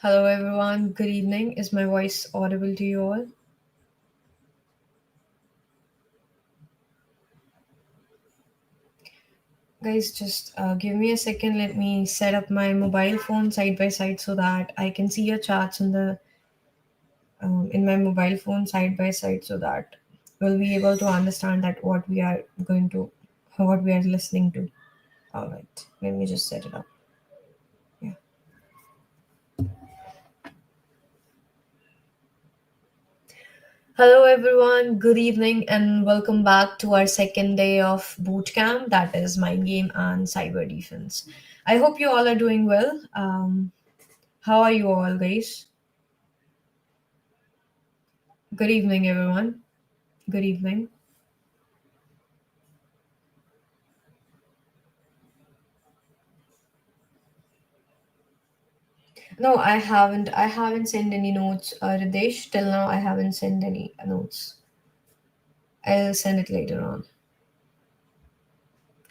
Hello, everyone. Good evening. Is my voice audible to you all? Guys, just give me a second. Let me set up my mobile phone side by side so that I can see your charts in my mobile phone side by side, so that we'll be able to understand that what we are listening to. All right. Let me just set it up. Yeah. Hello, everyone. Good evening, and welcome back to our second day of Bootcamp. That is Mind Game and Cyber Defense. I hope you all are doing well. How are you all, guys? Good evening, everyone. Good evening. No, I haven't. I haven't sent any notes, Ridesh. Till now, I haven't sent any notes. I'll send it later on.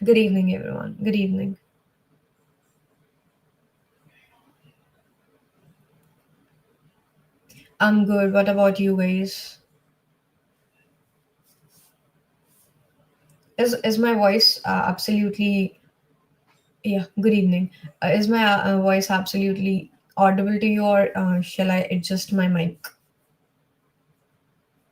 Good evening, everyone. Good evening. I'm good. What about you guys? Is my voice absolutely? Yeah, good evening. Is my voice absolutely audible to you, or shall I adjust my mic?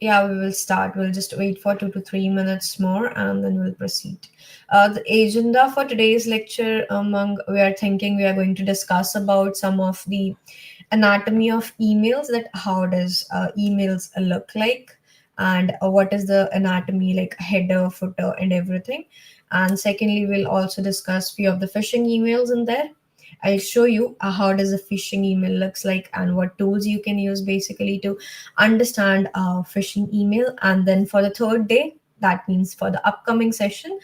Yeah, we will start. We'll just wait for 2 to 3 minutes more and then we'll proceed. The agenda for today's lecture, we are thinking we are going to discuss about some of the anatomy of emails, that how does emails look like, and what is the anatomy, like header, footer, and everything. And secondly, we'll also discuss few of the phishing emails in there. I'll show you how does a phishing email looks like and what tools you can use basically to understand phishing email. And then for the third day, that means for the upcoming session,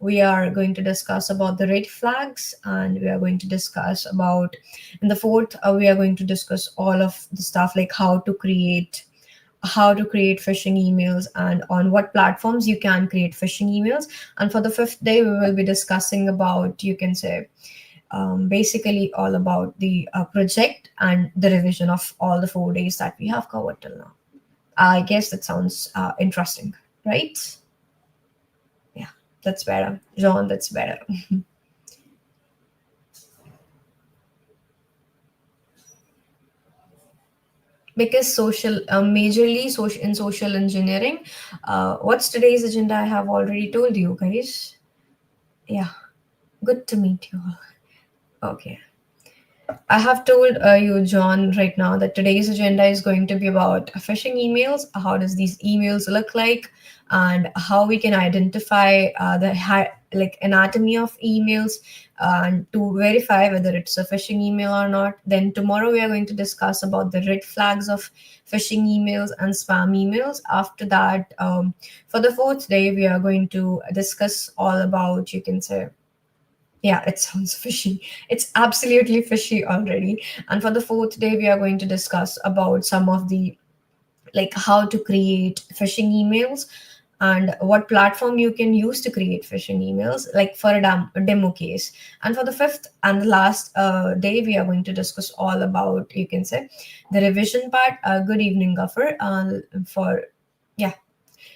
we are going to discuss about the red flags, and we are going to discuss about in the fourth, we are going to discuss all of the stuff like how to create phishing emails and on what platforms you can create phishing emails. And for the fifth day, we will be discussing about, you can say, basically all about the project and the revision of all the 4 days that we have covered till now. I guess that sounds interesting, right? Yeah, that's better. John, that's better. Because majorly social in social engineering, what's today's agenda? I have already told you guys. Yeah, good to meet you all. Okay. I have told you, John, right now that today's agenda is going to be about phishing emails. How does these emails look like, and how we can identify like anatomy of emails, and to verify whether it's a phishing email or not. Then tomorrow we are going to discuss about the red flags of phishing emails and spam emails. After that, for the fourth day, we are going to discuss all about, you can say, yeah, it sounds fishy. It's absolutely fishy already. And for the fourth day, we are going to discuss about some of the, like, how to create phishing emails and what platform you can use to create phishing emails, like for a demo case. And for the fifth and the last day, we are going to discuss all about, you can say, the revision part. Good evening, Gaffer. For yeah,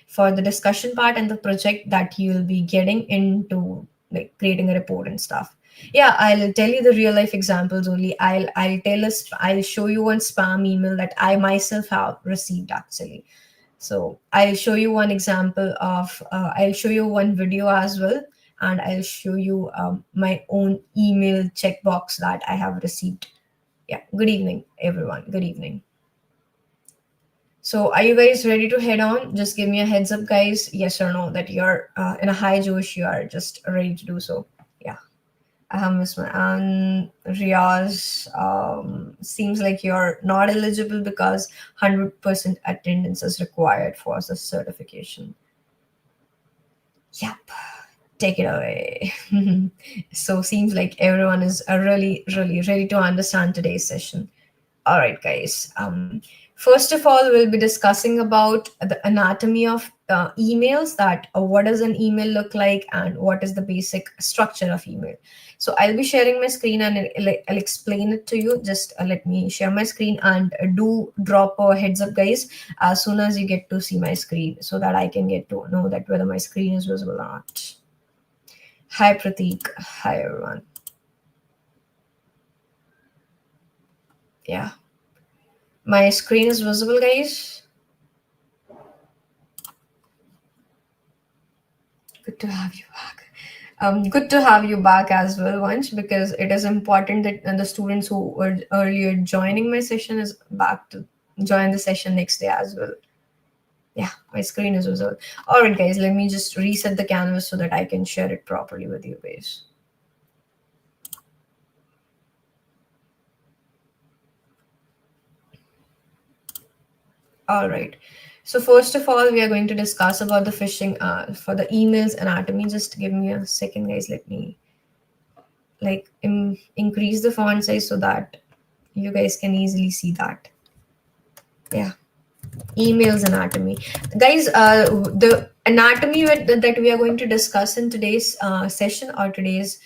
for the discussion part and the project that you'll be getting into, like creating a report and stuff. Yeah, I'll tell you the real life examples only. I'll show you one spam email that I myself have received actually. So I'll show you one example of, I'll show you one video as well, and I'll show you my own email checkbox that I have received. Yeah, good evening, everyone. Good evening. So, are you guys ready to head on? Just give me a heads up, guys. Yes or no, that you're in a high Josh, you are just ready to do so. Yeah. Miss and Riaz, seems like you're not eligible because 100% attendance is required for the certification. Yep. Take it away. So, seems like everyone is really, really ready to understand today's session. All right, guys. First of all, we'll be discussing about the anatomy of emails, that what does an email look like and what is the basic structure of email. So I'll be sharing my screen and I'll explain it to you. Just let me share my screen, and do drop a heads up, guys, as soon as you get to see my screen, so that I can get to know that whether my screen is visible or not. Hi Prateek. Hi everyone. Yeah, my screen is visible, guys. Good to have you back. Good to have you back as well, Vansh, because it is important that the students who were earlier joining my session is back to join the session next day as well. Yeah, my screen is visible. All right, guys, let me just reset the canvas so that I can share it properly with you guys. All right. So first of all, we are going to discuss about the phishing for the emails anatomy. Just give me a second, guys. Let me increase the font size so that you guys can easily see that. Yeah, emails anatomy, guys. The anatomy that we are going to discuss in today's session, or today's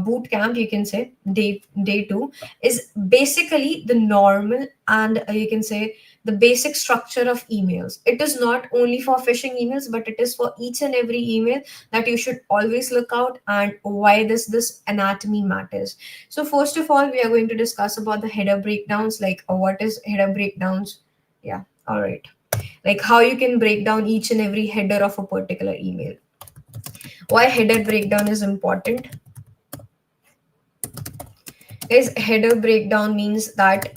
boot camp, you can say day two, is basically the normal and you can say the basic structure of emails. It is not only for phishing emails, but it is for each and every email that you should always look out, and why this anatomy matters. So first of all, we are going to discuss about the header breakdowns, like what is header breakdowns. Yeah, all right. Like how you can break down each and every header of a particular email. Why header breakdown is important is header breakdown means that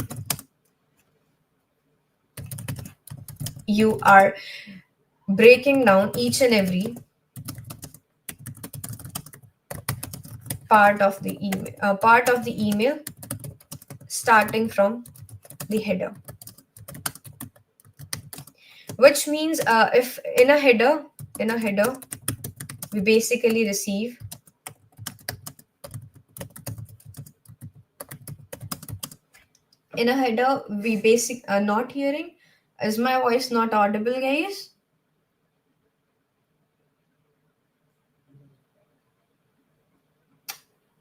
you are breaking down each and every part of the email starting from the header, which means if in a header we basically receive not hearing. Is my voice not audible, guys?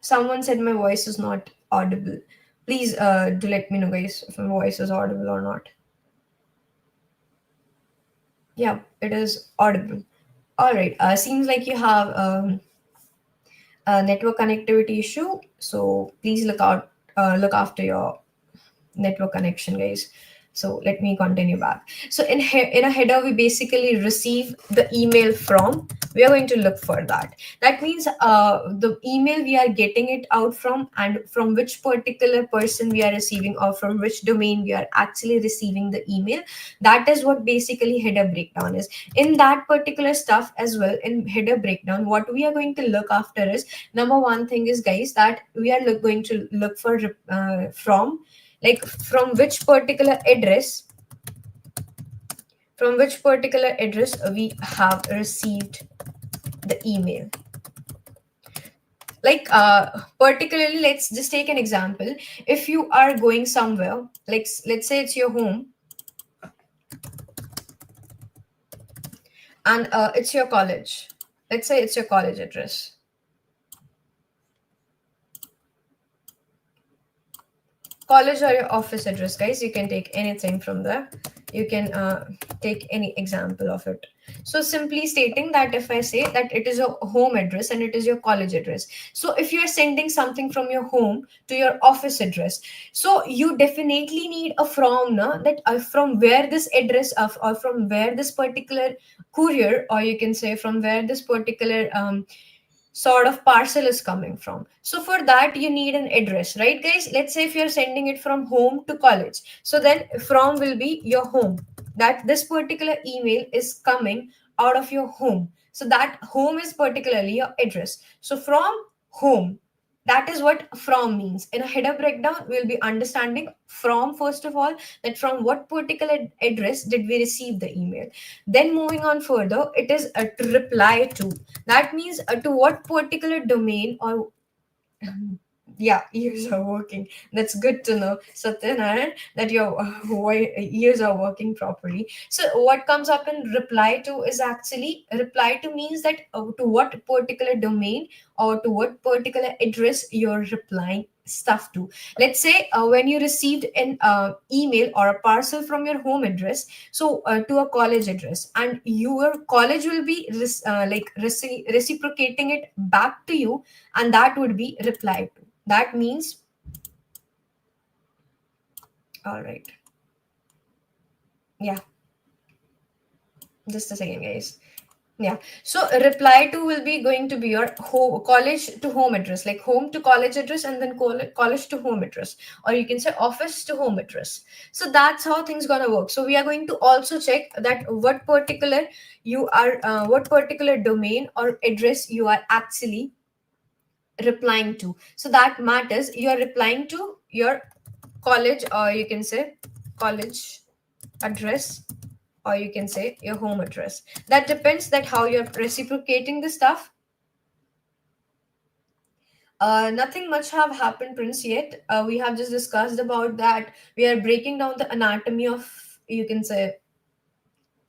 Someone said my voice is not audible. Please do let me know, guys, if my voice is audible or not. Yeah, it is audible. All right. Seems like you have a network connectivity issue, so please look after your network connection, guys. So let me continue back. So in a header, we basically receive the email from. We are going to look for that. That means the email we are getting it out from, and from which particular person we are receiving, or from which domain we are actually receiving the email. That is what basically header breakdown is. In that particular stuff as well, in header breakdown, what we are going to look after is, number one thing is, guys, that we are going to look for from which particular address, we have received the email. Particularly, let's just take an example. If you are going somewhere, like let's say it's your home, and it's your college. Let's say it's your college address. College or your office address, guys. You can take anything from there. You can take any example of it. So simply stating that, if I say that it is your home address and it is your college address, so if you are sending something from your home to your office address, so you definitely need a from, that from where this address of, or from where this particular courier, or you can say from where this particular sort of parcel is coming from. So for that, you need an address, right, guys? Let's say if you're sending it from home to college, so then from will be your home, that this particular email is coming out of your home, so that home is particularly your address. So from home, that is what from means. In a header breakdown, we'll be understanding from, first of all, that from what particular address did we receive the email. Then moving on further, it is a reply to. That means to what particular domain, or Yeah, ears are working. That's good to know, Satyanarayan, that your ears are working properly. So what comes up in reply to is actually, reply to means that to what particular domain or to what particular address you're replying stuff to. Let's say when you received an email or a parcel from your home address, so to a college address, and your college will be reciprocating it back to you, and that would be reply to. That means, all right, yeah, just a second, guys. Yeah, so a reply to will be going to be your college to home address, like home to college address, and then college to home address, or you can say office to home address. So that's how things gonna work. So we are going to also check that what particular domain or address you are actually replying to. So that matters. You are replying to your college, or you can say college address, or you can say your home address. That depends that how you're reciprocating the stuff. Nothing much have happened, Prince, yet. We have just discussed about that. We are breaking down the anatomy of, you can say,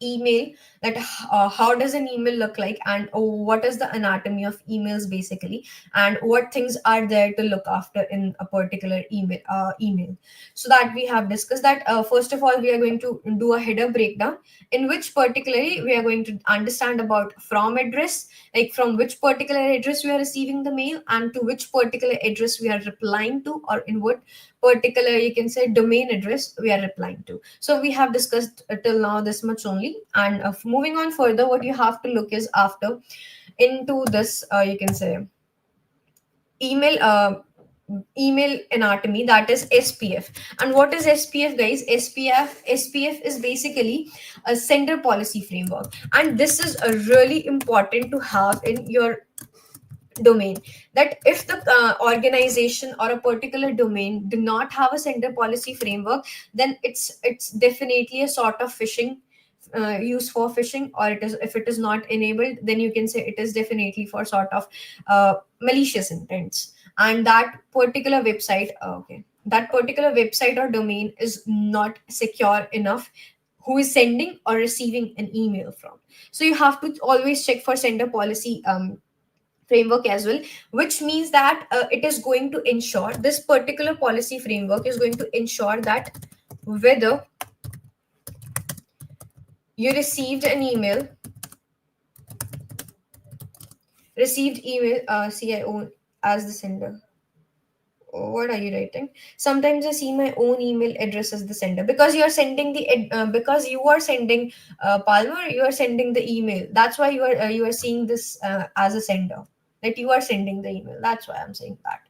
email, that how does an email look like, and what is the anatomy of emails basically, and what things are there to look after in a particular email. So that we have discussed that. First of all, we are going to do a header breakdown, in which particularly we are going to understand about from address, like from which particular address we are receiving the mail, and to which particular address we are replying to, or in what particular, you can say, domain address we are replying to. So we have discussed till now this much only, and moving on further, what you have to look is after into this, you can say, email email anatomy, that is SPF. And what is SPF, guys? SPF is basically a sender policy framework, and this is a really important to have in your domain. That if the organization or a particular domain do not have a sender policy framework, then it's definitely a sort of phishing, used for phishing, or it is, if it is not enabled, then you can say it is definitely for sort of malicious intents. And that particular website, okay, that particular website or domain is not secure enough, who is sending or receiving an email from. So you have to always check for sender policy framework as well, which means that it is going to ensure, this particular policy framework is going to ensure that whether you received email, CIO as the sender. Oh, what are you writing? Sometimes I see my own email address as the sender, because you are sending because you are sending, Palmer, you are sending the email. That's why you are seeing this as a sender, that you are sending the email. That's why I'm saying that.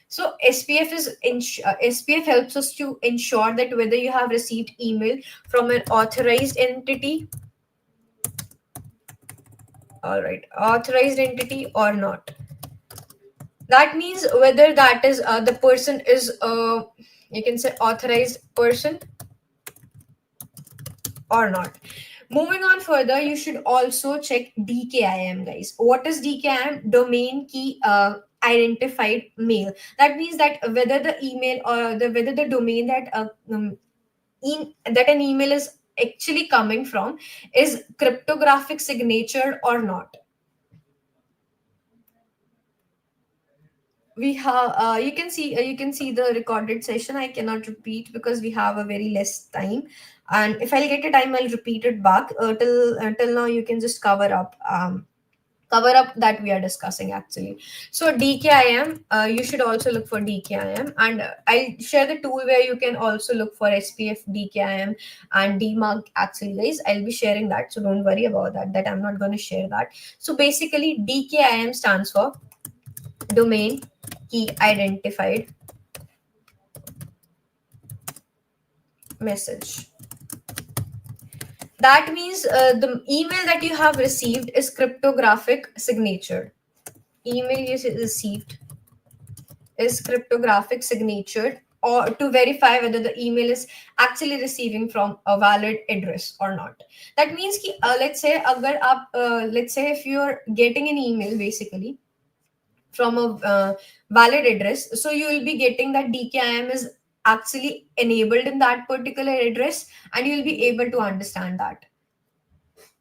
So SPF helps us to ensure that whether you have received email from an authorized entity, all right, authorized entity or not. That means whether that is the person is, you can say, authorized person or not. Moving on further, you should also check DKIM, guys. What is DKIM? Domain key identified mail. That means that whether the email or whether the domain that that an email is actually coming from is cryptographic signature or not. We have, you can see the recorded session. I cannot repeat because we have a very less time, and if I'll get a time, I'll repeat it back. Till now you can just cover up that we are discussing actually. So DKIM, you should also look for DKIM, and I'll share the tool where you can also look for SPF, DKIM, and DMARC. Actually, guys, I'll be sharing that, so don't worry about that I'm not going to share that. So basically, DKIM stands for domain key identified message. That means the email that you have received is cryptographic signature. Email you received is cryptographic signature, or to verify whether the email is actually receiving from a valid address or not. That means let's say if you're getting an email basically from a valid address. So you will be getting that DKIM is actually enabled in that particular address, and you will be able to understand that.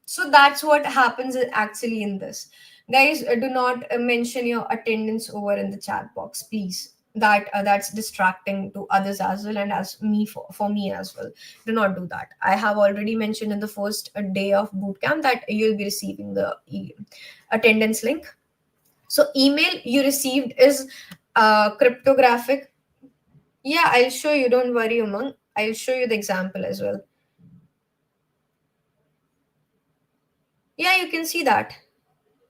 So that's what happens actually in this. Guys, do not mention your attendance over in the chat box, please. That's distracting to others as well, and as me, for me as well. Do not do that. I have already mentioned in the first day of bootcamp that you'll be receiving the attendance link. So email you received is cryptographic. Yeah, I'll show you, don't worry, Umang. I'll show you the example as well. Yeah, you can see that.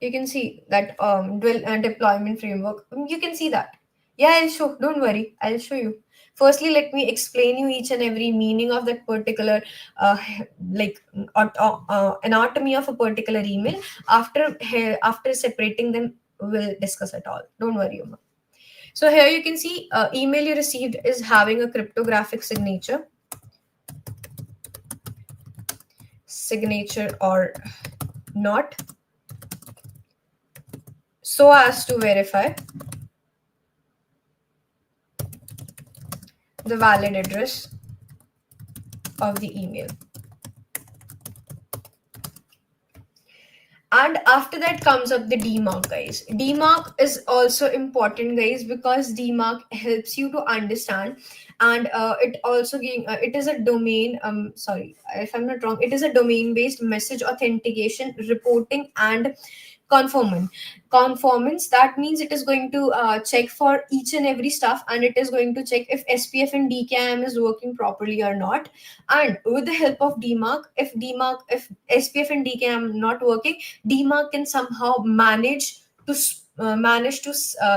You can see that deployment framework. You can see that. Yeah, I'll show. Don't worry, I'll show you. Firstly, let me explain you each and every meaning of that particular uh, like anatomy of a particular email. After separating them, we'll discuss it all. Don't worry, Uma. So here you can see email you received is having a cryptographic signature or not, so as to verify the valid address of the email. And after that comes up the DMARC, guys. DMARC is also important, guys, because DMARC helps you to understand, and it also it is a domain. Sorry if I'm not wrong. It is a domain-based message authentication, reporting, and conformant conformance. That means it is going to check for each and every stuff, and it is going to check if SPF and DKIM is working properly or not. And with the help of DMARC, if SPF and DKIM not working, DMARC can somehow manage to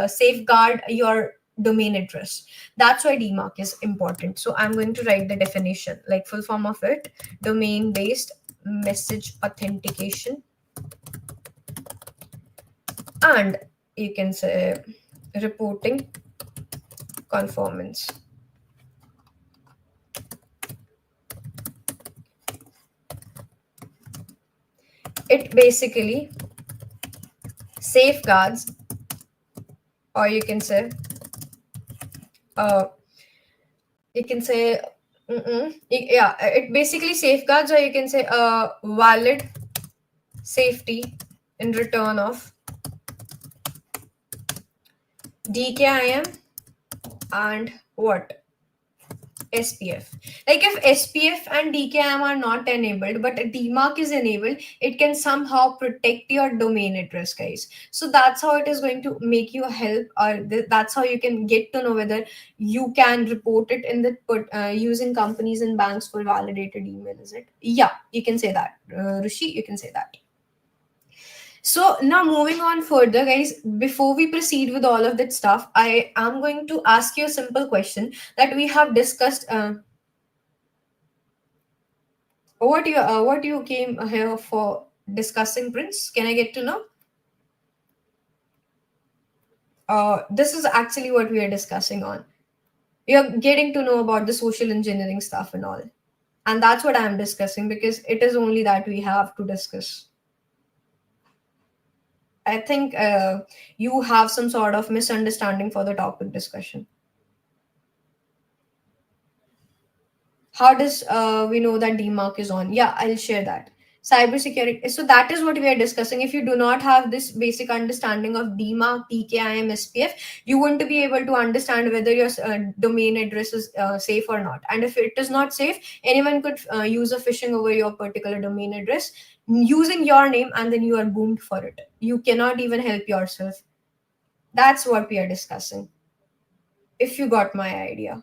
safeguard your domain address. That's why DMARC is important. So I'm going to write the definition, like full form of it: domain based message authentication, and you can say reporting conformance. It basically safeguards, or you can say uh, you can say yeah, it basically safeguards, or you can say valid safety in return of DKIM and what? SPF. Like if SPF and DKIM are not enabled, but DMARC is enabled, it can somehow protect your domain address, guys. So that's how it is going to make you help, or that's how you can get to know whether you can report it in the using companies and banks for validated email. Is it? Yeah, you can say that. Rishi, you can say that. So now moving on further, guys, before we proceed with all of that stuff, I am going to ask you a simple question that we have discussed. What you came here for discussing, Prince? Can I get to know? This is actually what we are discussing on. You're getting to know about the social engineering stuff and all. And that's what I'm discussing, because it is only that we have to discuss. I think you have some sort of misunderstanding for the topic discussion. How does we know that DMARC is on? Yeah, I'll share that. Cybersecurity. So that is what we are discussing. If you do not have this basic understanding of DMARC, TKIM, SPF, you won't be able to understand whether your domain address is safe or not. And if it is not safe, anyone could use a phishing over your particular domain address using your name, and then you are boomed for it. You cannot even help yourself. That's what we are discussing. If you got my idea.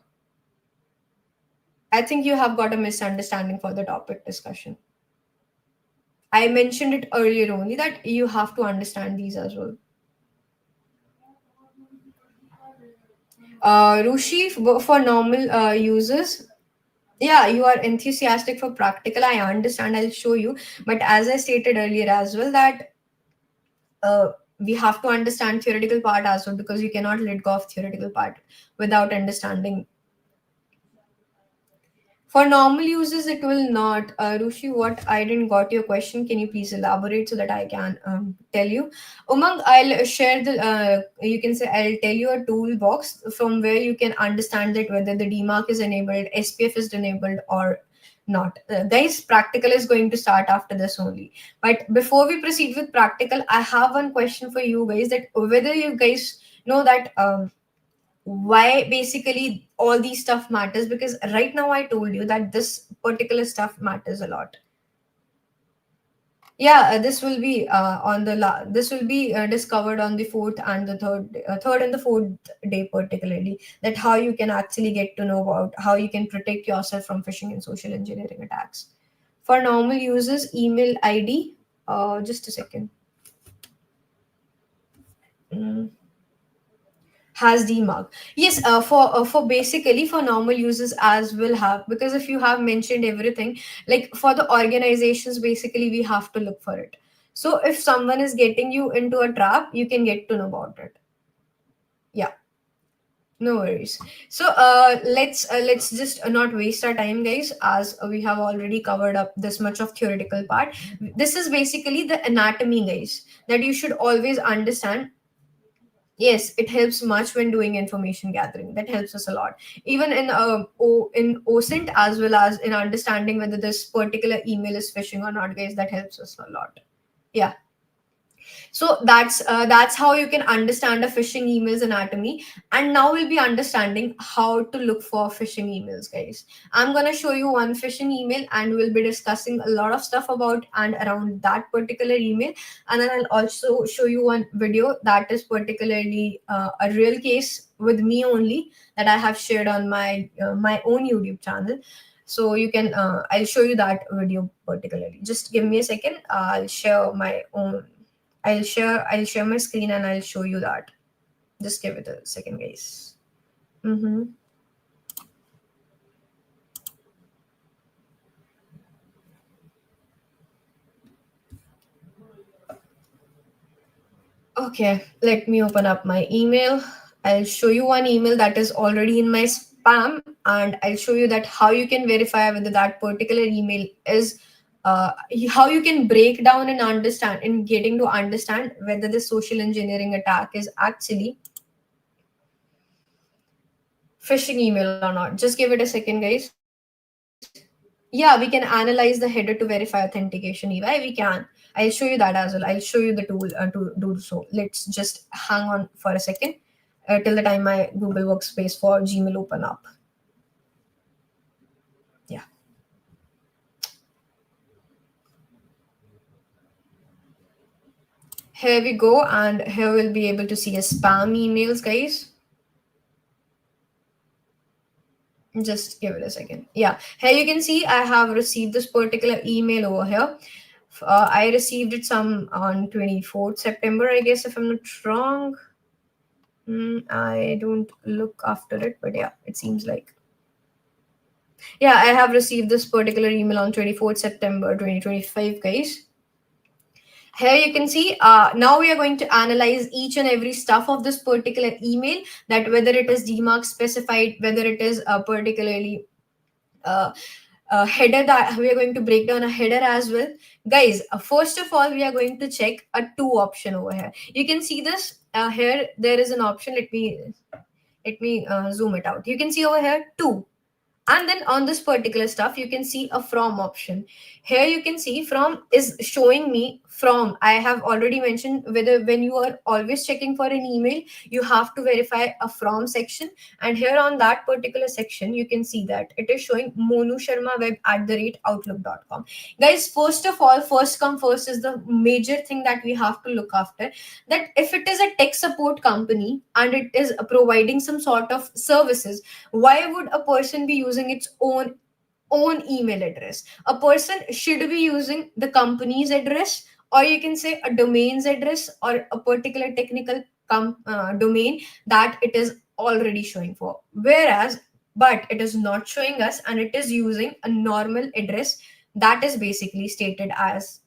I think you have got a misunderstanding for the topic discussion. I mentioned it earlier only that you have to understand these as well. Rushi, for normal users, yeah, you are enthusiastic for practical. I understand. I'll show you. But as I stated earlier as well, that we have to understand theoretical part as well, because you cannot let go of theoretical part without understanding. For normal users, it will not. Rushi, what I didn't got your question. Can you please elaborate so that I can tell you? Umang, I'll share the. You can say I'll tell you a toolbox from where you can understand that whether the DMARC is enabled, SPF is enabled, or not. Guys, practical is going to start after this only. But before we proceed with practical, I have one question for you guys. That whether you guys know that. Why basically all these stuff matters, because right now I told you that this particular stuff matters a lot. Yeah, this will be this will be discovered on the fourth and the third and the fourth day, particularly that how you can actually get to know about how you can protect yourself from phishing and social engineering attacks. For normal users, email ID, just a second. Mm. Has DMARC. Yes, for basically for normal users as will have, because if you have mentioned everything, like for the organizations, basically we have to look for it. So if someone is getting you into a trap, you can get to know about it. Yeah, no worries. So let's just not waste our time, guys, as we have already covered up this much of theoretical part. This is basically the anatomy, guys, that you should always understand. Yes, it helps much when doing information gathering. That helps us a lot. Even in OSINT, as well as in understanding whether this particular email is phishing or not, guys, that helps us a lot. Yeah. So that's how you can understand a phishing email's anatomy. And now we'll be understanding how to look for phishing emails, guys. I'm gonna show you one phishing email, and we'll be discussing a lot of stuff about and around that particular email. And then I'll also show you one video that is particularly a real case with me only, that I have shared on my own YouTube channel. So you can I'll show you that video particularly. Just give me a second. I'll share my own. I'll share my screen and I'll show you that. Just give it a second, guys. Mm-hmm. Okay, let me open up my email. I'll show you one email that is already in my spam, and I'll show you that how you can verify whether that particular email is how you can break down and understand in getting to understand whether the social engineering attack is actually phishing email or not. Just give it a second, guys. Yeah, we can analyze the header to verify authentication. EY, we can. I'll show you that as well. I'll show you the tool to do so. Let's just hang on for a second till the time my Google Workspace for Gmail open up. Yeah. Here we go, and here we'll be able to see a spam emails, guys. Just give it a second. Yeah, here you can see I have received this particular email over here. I received it some on 24th September, I guess, if I'm not wrong. I don't look after it, but yeah, it seems like. Yeah, I have received this particular email on 24th September 2025, guys. Here you can see, now we are going to analyze each and every stuff of this particular email, that whether it is DMARC specified, whether it is particularly uh, header, that we are going to break down a header as well. Guys, first of all, we are going to check a two option over here. You can see this here, there is an option. Let me zoom it out. You can see over here two, and then on this particular stuff you can see a from option. Here you can see from is showing me from. I have already mentioned whether when you are always checking for an email, you have to verify a from section, and here on that particular section you can see that it is showing Monu Sharma web @outlook.com. Guys, first of all, first come first is the major thing that we have to look after, that if it is a tech support company and it is providing some sort of services, why would a person be using its own email address? A person should be using the company's address, or you can say a domain's address, or a particular technical domain that it is already showing for. Whereas, but it is not showing us, and it is using a normal address that is basically stated as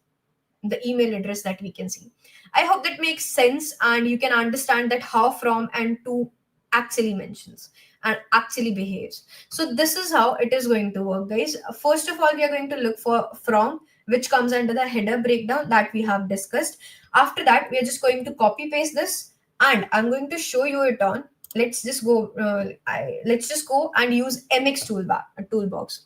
the email address that we can see. I hope that makes sense, and you can understand that how from and to actually mentions and actually behaves. So this is how it is going to work, guys. First of all, we are going to look for from, which comes under the header breakdown that we have discussed. After that, we are just going to copy paste this, and I'm going to show you it on. Let's just go. Let's just go and use MX toolbox.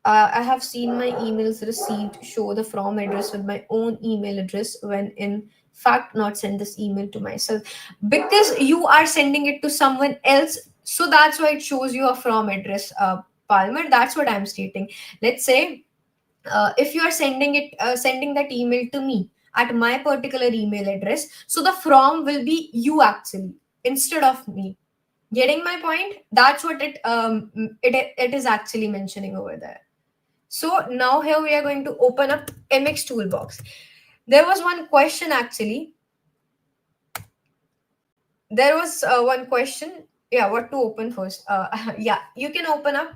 I have seen my emails received show the from address with my own email address when in fact not send this email to myself, because you are sending it to someone else. So that's why it shows you a from address, Palmer. That's what I'm stating. Let's say if you are sending that email to me at my particular email address, so the from will be you actually instead of me. Getting my point? That's what it is actually mentioning over there. So now here we are going to open up MX toolbox. There was one question actually. There was one question. Yeah, what to open first? Yeah, you can open up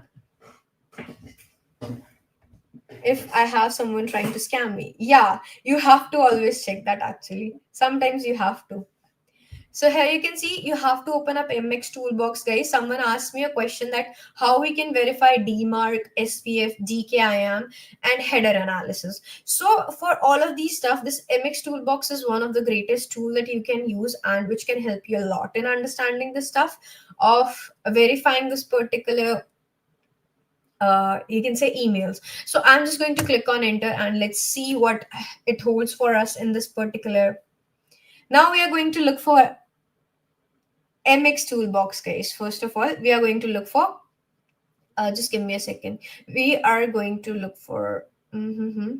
if I have someone trying to scam me. Yeah, you have to always check that actually. Sometimes you have to. So here you can see you have to open up MX toolbox, guys. Someone asked me a question that how we can verify DMARC, SPF, DKIM, and header analysis. So for all of these stuff, this MX toolbox is one of the greatest tool that you can use and which can help you a lot in understanding the stuff of verifying this particular you can say emails. So I'm just going to click on enter and let's see what it holds for us in this particular. Now we are going to look for MX toolbox, guys. First of all, we are going to look for, just give me a second. We are going to look for, yeah.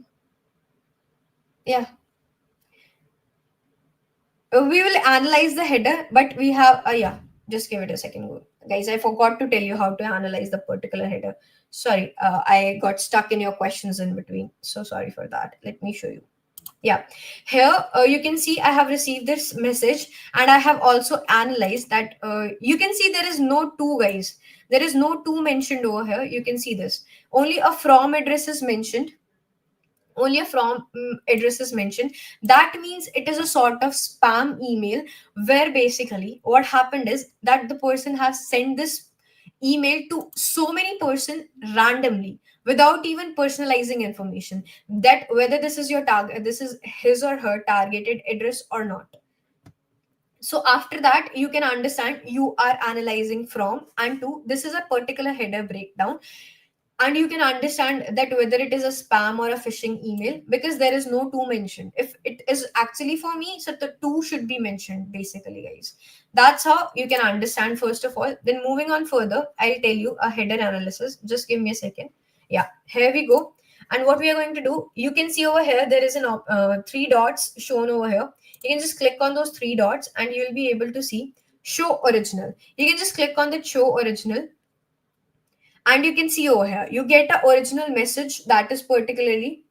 We will analyze the header, but we have, yeah, just give it a second. Guys, I forgot to tell you how to analyze the particular header. Sorry, I got stuck in your questions in between. So sorry for that. Let me show you. Yeah, here you can see I have received this message and I have also analyzed that. You can see there is no to, guys. There is no to mentioned over here. You can see this. Only a from address is mentioned. Only a from address is mentioned. That means it is a sort of spam email where basically what happened is that the person has sent this email to so many person randomly without even personalizing information, that whether this is your target, this is his or her targeted address or not. So after that you can understand you are analyzing from and to. This is a particular header breakdown, and you can understand that whether it is a spam or a phishing email because there is no to mentioned. If it is actually for me, so the to should be mentioned basically, guys. That's how you can understand first of all. Then moving on further, I'll tell you a header analysis. Just give me a second. Yeah, here we go. And what we are going to do, you can see over here there is an three dots shown over here. You can just click on those three dots and you will be able to see show original. You can just click on the show original and you can see over here you get a original message that is particularly.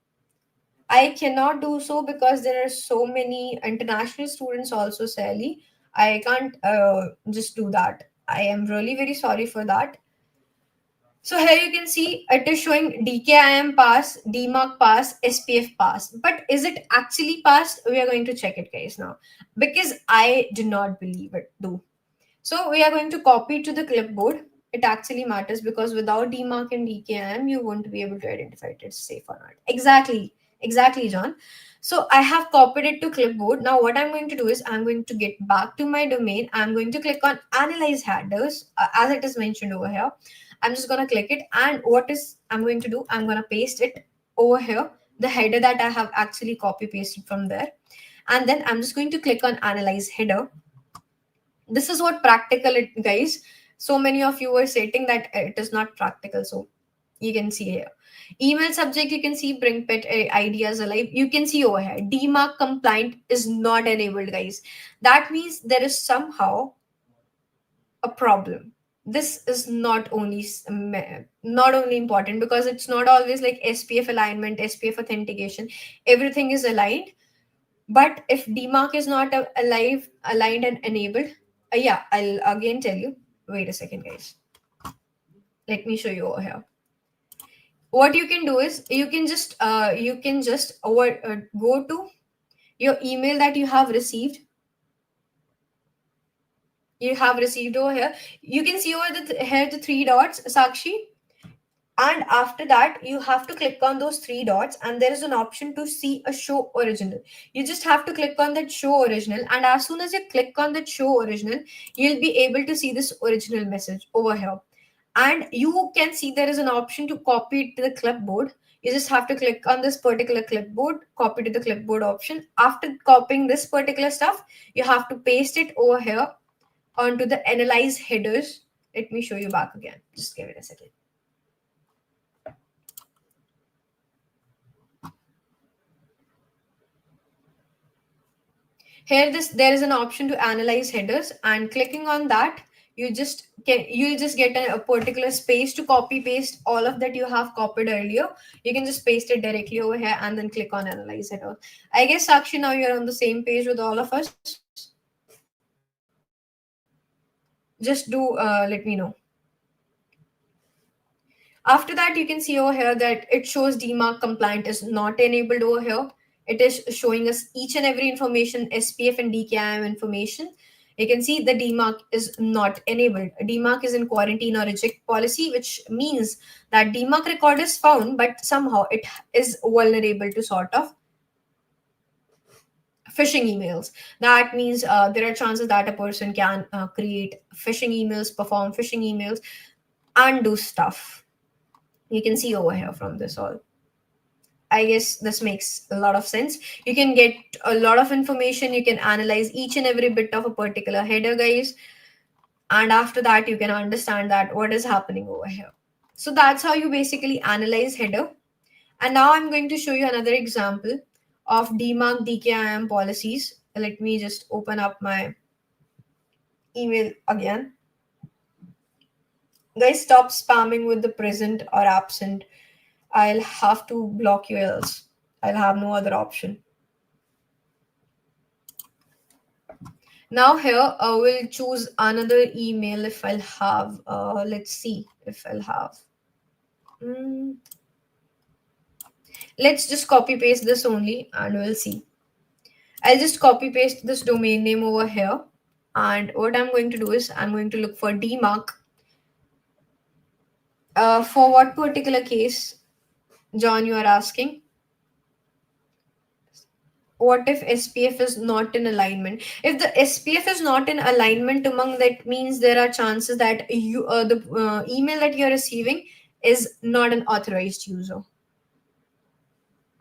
I cannot do so because there are so many international students also, Sally. I can't just do that. I am really very sorry for that. So here you can see it is showing DKIM pass, DMARC pass, SPF pass, but is it actually passed? We are going to check it, guys, now, because I do not believe it though. So we are going to copy to the clipboard. It actually matters because without DMARC and DKIM, you won't be able to identify it it's safe or not. Exactly, John. So I have copied it to clipboard. Now what I'm going to do is I'm going to get back to my domain. I'm going to click on analyze headers as it is mentioned over here. I'm just going to click it. And what is I'm going to do? I'm going to paste it over here, the header that I have actually copy pasted from there. And then I'm just going to click on analyze header. This is what practical it, guys. So many of you were stating that it is not practical. So you can see here email subject, you can see bring pet ideas alive. You can see over here DMARC compliant is not enabled, guys. That means there is somehow a problem. This is not only important because it's not always like SPF alignment, SPF authentication, everything is aligned. But if DMARC is not aligned and enabled, yeah, I'll again tell you. Wait a second, guys. Let me show you over here. What you can do is you can just go to your email that you have received over here. You can see over here the three dots, Sakshi. And after that, you have to click on those three dots, and there is an option to see a show original. You just have to click on that show original, and as soon as you click on that show original, you'll be able to see this original message over here. And you can see there is an option to copy it to the clipboard. You just have to click on this particular clipboard, copy to the clipboard option. After copying this particular stuff, you have to paste it over here onto the analyze headers. Let me show you back again. Just give it a second. Here there is an option to analyze headers, and clicking on that, you'll just get a particular space to copy paste all of that you have copied earlier. You can just paste it directly over here and then click on analyze header. I guess Sakshi, now you're on the same page with all of us. Just do let me know. After that, you can see over here that it shows DMARC compliant is not enabled over here. It is showing us each and every information, SPF and DKIM information. You can see the DMARC is not enabled. DMARC is in quarantine or reject policy, which means that DMARC record is found, but somehow it is vulnerable to sort of phishing emails. That means there are chances that a person can create phishing emails, perform phishing emails, and do stuff. You can see over here from this all. I guess this makes a lot of sense. You can get a lot of information. You can analyze each and every bit of a particular header, guys. And after that, you can understand that what is happening over here. So that's how you basically analyze header. And now I'm going to show you another example of DMARC DKIM policies. Let me just open up my email again. Guys, stop spamming with the present or absent. I'll have to block you else. I'll have no other option. Now here, we'll choose another email if I'll have, let's see if I'll have. Let's just copy paste this only and we'll see. I'll just copy paste this domain name over here. And what I'm going to do is I'm going to look for DMARC. For what particular case, John, you are asking? What if SPF is not in alignment? If the SPF is not in alignment among, that means there are chances that the email that you're receiving is not an authorized user.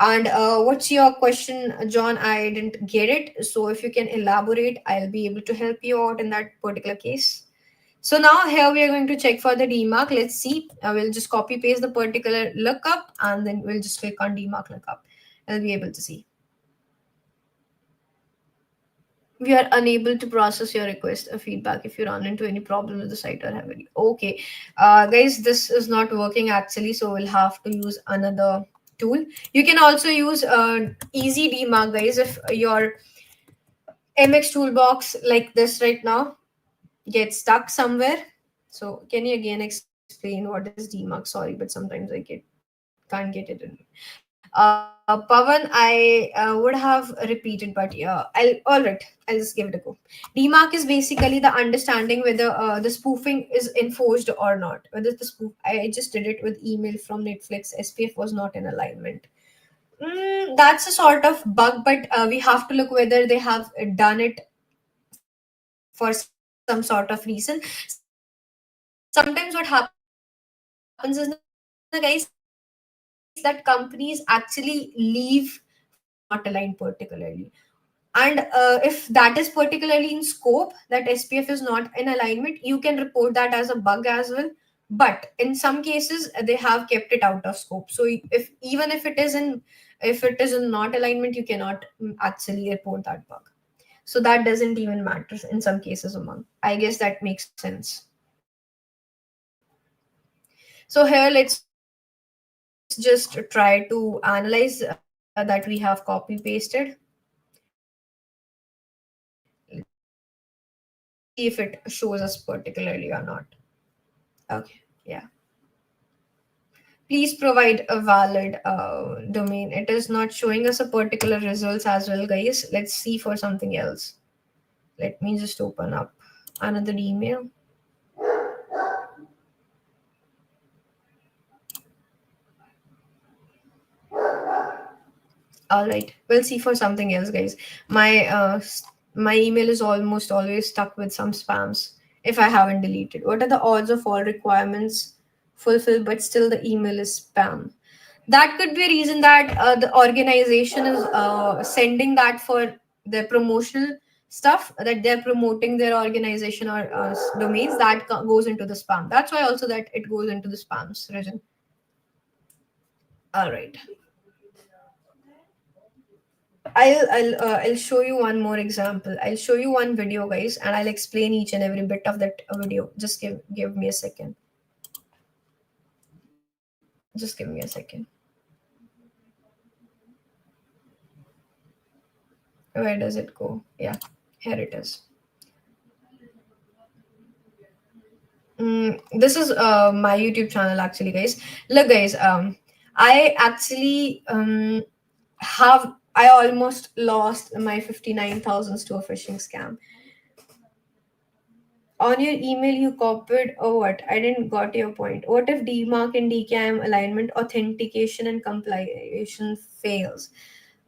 And what's your question, John? I didn't get it. So if you can elaborate, I'll be able to help you out in that particular case. So now here we are going to check for the DMARC. Let's see. We'll just copy paste the particular lookup and then we'll just click on DMARC lookup. I'll be able to see. We are unable to process your request or feedback if you run into any problem with the site or have any. Okay, guys, this is not working actually, so we'll have to use another tool. You can also use easy DMARC, guys, if your MX toolbox like this right now gets stuck somewhere. So can you again explain what is DMARC? Sorry, but sometimes I can't get it in. Pavan, I would have repeated, but yeah, all right. I'll just give it a go. DMARC is basically the understanding whether the spoofing is enforced or not. Whether the spoof, I just did it with email from Netflix. SPF was not in alignment. That's a sort of bug, but we have to look whether they have done it for some sort of reason. Sometimes what happens is, guys, that companies actually leave for not aligned particularly. And if that is particularly in scope, that SPF is not in alignment, you can report that as a bug as well. But in some cases, they have kept it out of scope. So even if it is in, if it is in not alignment, you cannot actually report that bug. So that doesn't even matter in some cases among. I guess that makes sense. So here, let's just try to analyze that we have copy pasted. Let's see if it shows us particularly or not. Okay, yeah. So Please provide a valid domain. It is not showing us a particular results as well, guys. Let's see for something else. Let me just open up another email. All right, we'll see for something else, guys. My email is almost always stuck with some spams if I haven't deleted. What are the odds of all requirements fulfilled, but still the email is spam? That could be a reason that the organization is sending that for their promotional stuff, that they're promoting their organization or domains that goes into the spam. That's why also that it goes into the spams, Rajan. All right. I'll show you one more example. I'll show you one video, guys, and I'll explain each and every bit of that video. Just give me a second. Just give me a second. Where does it go? Yeah, here it is. This is my YouTube channel actually, guys. Look, guys. I actually have I almost lost my 59,000 to a phishing scam. On your email you copied, oh what, I didn't got your point. What if DMARC and DKIM alignment, authentication and compilation fails?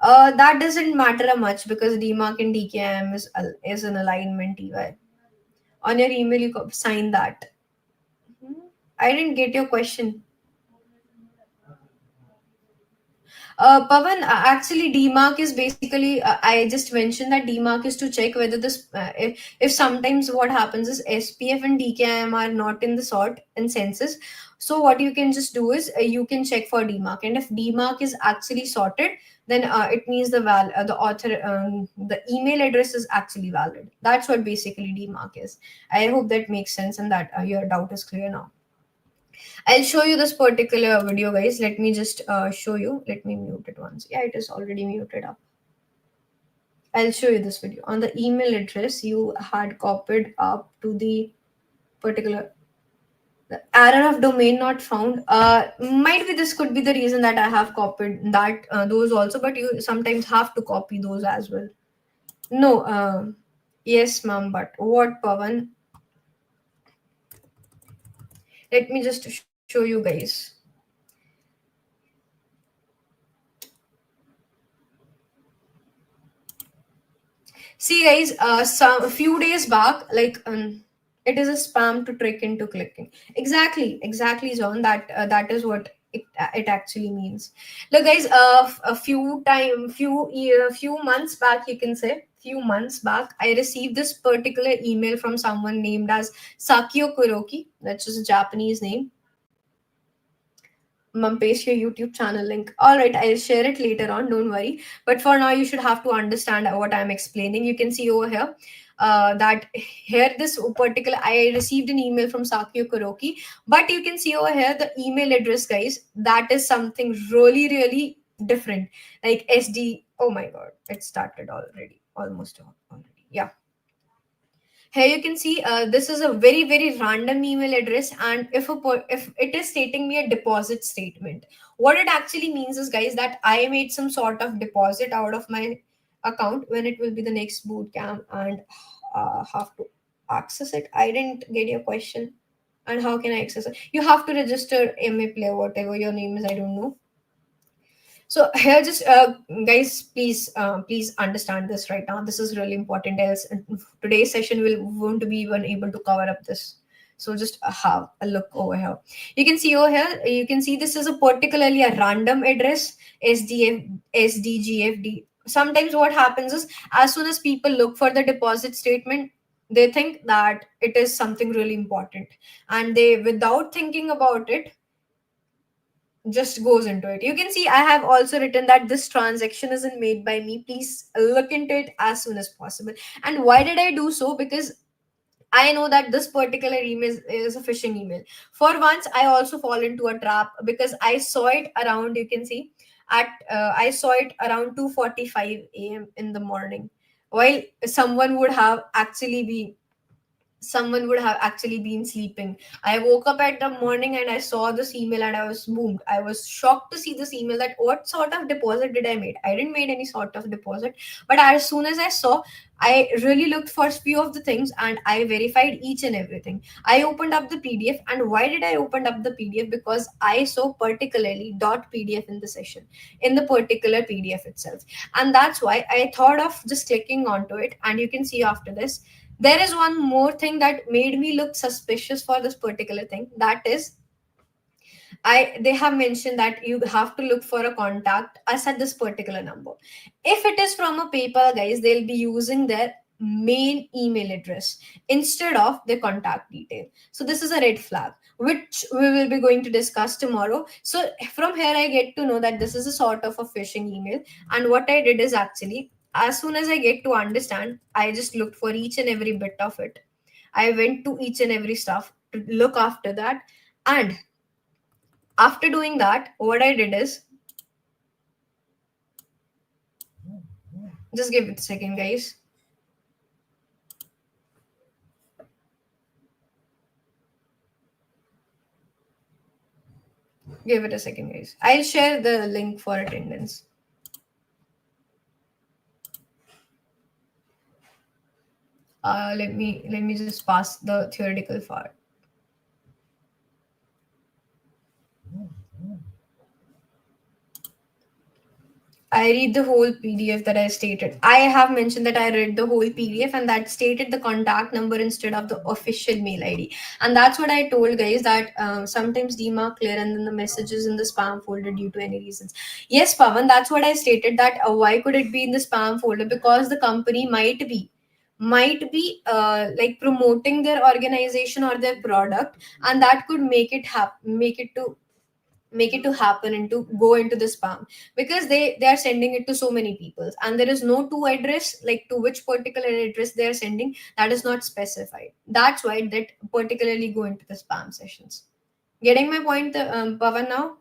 That doesn't matter much because DMARC and DKIM is an alignment EY. On your email you sign that. I didn't get your question. Pavan, actually, DMARC is basically, I just mentioned that DMARC is to check whether this, if sometimes what happens is SPF and DKIM are not in the sort in census. So what you can just do is you can check for DMARC, and if DMARC is actually sorted, then it means the author, the email address is actually valid. That's what basically DMARC is. I hope that makes sense and that your doubt is clear now. I'll show you this particular video, guys. Let me just show you. Let me mute it once. Yeah, it is already muted up. I'll show you this video. On the email address you had copied up to the particular the error of domain not found. Might be this could be the reason that I have copied that those also, but you sometimes have to copy those as well. No, yes, ma'am. But what, Pavan? Let me just show you guys. See, guys, some a few days back, like it is a spam to trick into clicking. Exactly, John. That is what it actually means. Look, guys, few months back, you can say few months back, I received this particular email from someone named as Sakio Kuroki. That's just a Japanese name. Paste your YouTube channel link. All right, I'll share it later on. Don't worry. But for now, you should have to understand what I'm explaining. You can see over here that here this particular I received an email from Sakio Kuroki, but you can see over here the email address, guys. That is something really different. Like SD. Oh my God, it started already. Almost already. Yeah. Here you can see this is a very random email address, and if it is stating me a deposit statement, what it actually means is, guys, that I made some sort of deposit out of my account when it will be the next boot camp and have to access it. I didn't get your question. And how can I access it? You have to register MA Play, whatever your name is. I don't know. So here, just guys, please understand this right now. This is really important. Else today's session will won't be even able to cover up this. So just have a look over here. You can see over here. You can see this is a particularly a random address, SDGFD. Sometimes what happens is, as soon as people look for the deposit statement, they think that it is something really important, and they, without thinking about it, just goes into it. You can see I have also written that this transaction isn't made by me. Please look into it as soon as possible. And why did I do so? Because I know that this particular email is a phishing email. For once, I also fall into a trap because I saw it around. You can see at I saw it around 2:45 a.m. in the morning, while someone would have actually be someone would have actually been sleeping. I woke up at the morning and I saw this email and I was boomed. I was shocked to see this email that what sort of deposit did I made? I didn't make any sort of deposit. But as soon as I saw, I really looked for a few of the things and I verified each and everything. I opened up the PDF, and why did I open up the PDF? Because I saw particularly .pdf in the session, in the particular PDF itself. And that's why I thought of just clicking onto it. And you can see after this, there is one more thing that made me look suspicious for this particular thing. That is, I they have mentioned that you have to look for a contact us at this particular number. If it is from a PayPal, guys, they'll be using their main email address instead of the contact detail. So this is a red flag, which we will be going to discuss tomorrow. So from here, I get to know that this is a sort of a phishing email. And what I did is actually, as soon as I get to understand, I just looked for each and every bit of it. I went to each and every stuff to look after that. And after doing that, what I did is, just give it a second, guys. Give it a second, guys. I'll share the link for attendance. Let me just pass the theoretical part. I read the whole PDF that I stated. I have mentioned that I read the whole PDF and that stated the contact number instead of the official mail ID. And that's what I told guys, that sometimes demark clear and then the messages in the spam folder due to any reasons. Yes, Pavan, that's what I stated, that why could it be in the spam folder? Because the company might be like promoting their organization or their product, and that could make it to happen and to go into the spam, because they are sending it to so many people and there is no to address, like to which particular address they are sending, that is not specified. That's why that particularly go into the spam sessions. Getting my point, Pavan, now?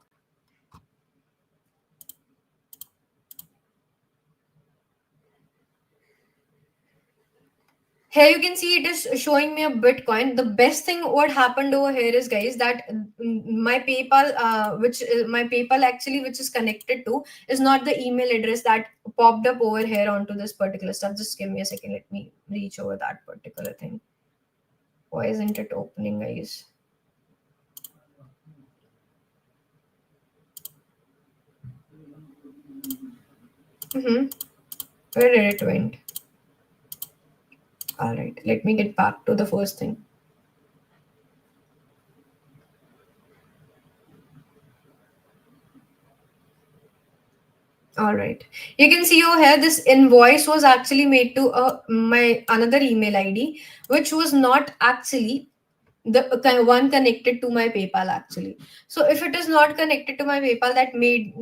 Here you can see it is showing me a Bitcoin. The best thing what happened over here is, guys, that my PayPal, my PayPal actually, which is connected to, is not the email address that popped up over here onto this particular stuff. Just give me a second. Let me reach over that particular thing. Why isn't it opening, guys? Mm-hmm. Where did it went? All right. Let me get back to the first thing. All right. You can see over here this invoice was actually made to my another email ID, which was not actually the one connected to my PayPal actually. So if it is not connected to my PayPal,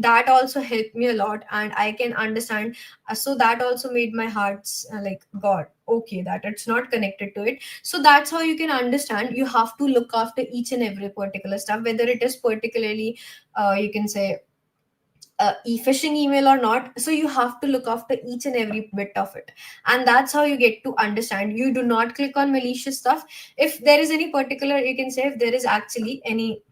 that also helped me a lot, and I can understand. So that also made my hearts like God. Okay, that it's not connected to it. So that's how you can understand. You have to look after each and every particular stuff, whether it is particularly, you can say, phishing email or not. So you have to look after each and every bit of it, and that's how you get to understand. You do not click on malicious stuff. If there is any particular, you can say, if there is actually any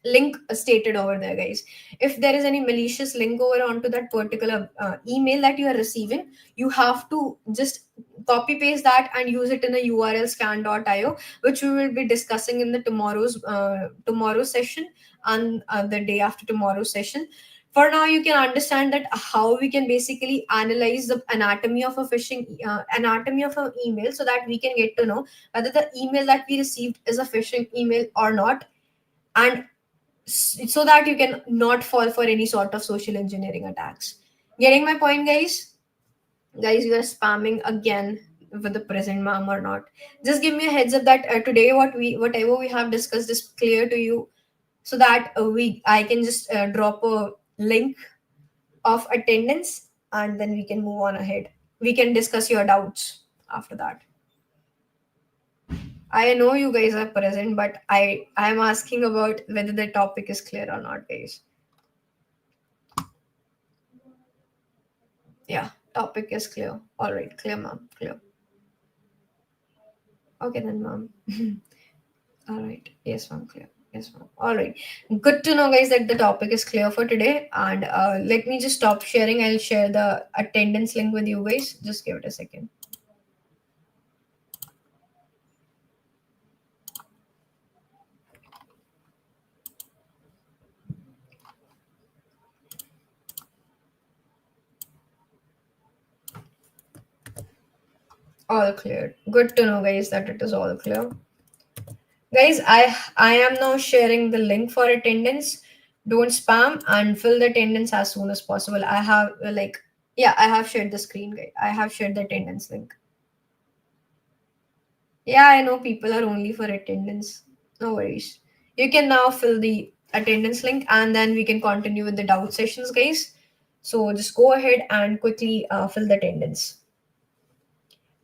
link stated over there, guys, if there is any malicious link over onto that particular email that you are receiving, you have to just copy paste that and use it in a url scan.io, which we will be discussing in the tomorrow's session, and the day after tomorrow's session. For now, you can understand that how we can basically analyze the anatomy of an email, so that we can get to know whether the email that we received is a phishing email or not, and so that you can not fall for any sort of social engineering attacks. Getting my point, guys? Guys, you are spamming again with the present ma'am or not? Just give me a heads up that today whatever we have discussed is clear to you, so that I can just drop a link of attendance, and then we can move on ahead. We can discuss your doubts after that. I know you guys are present, but I am asking about whether the topic is clear or not, guys. Yeah, topic is clear. All right, clear, ma'am. Clear. Okay then, ma'am. All right. Yes, ma'am. Clear. Yes, ma'am. All right. Good to know, guys, that the topic is clear for today. And let me just stop sharing. I'll share the attendance link with you guys. Just give it a second. All clear. Good to know, guys, that it is all clear. Guys, I am now sharing the link for attendance. Don't spam and fill the attendance as soon as possible. I have yeah, I have shared the screen, guys. I have shared the attendance link. Yeah, I know people are only for attendance. No worries. You can now fill the attendance link and then we can continue with the doubt sessions, guys. So just go ahead and quickly fill the attendance.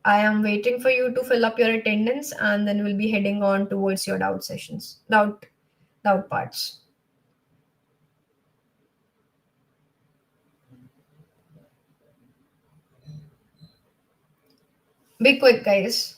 I am waiting for you to fill up your attendance and then we'll be heading on towards your doubt sessions, doubt parts. Be quick, guys.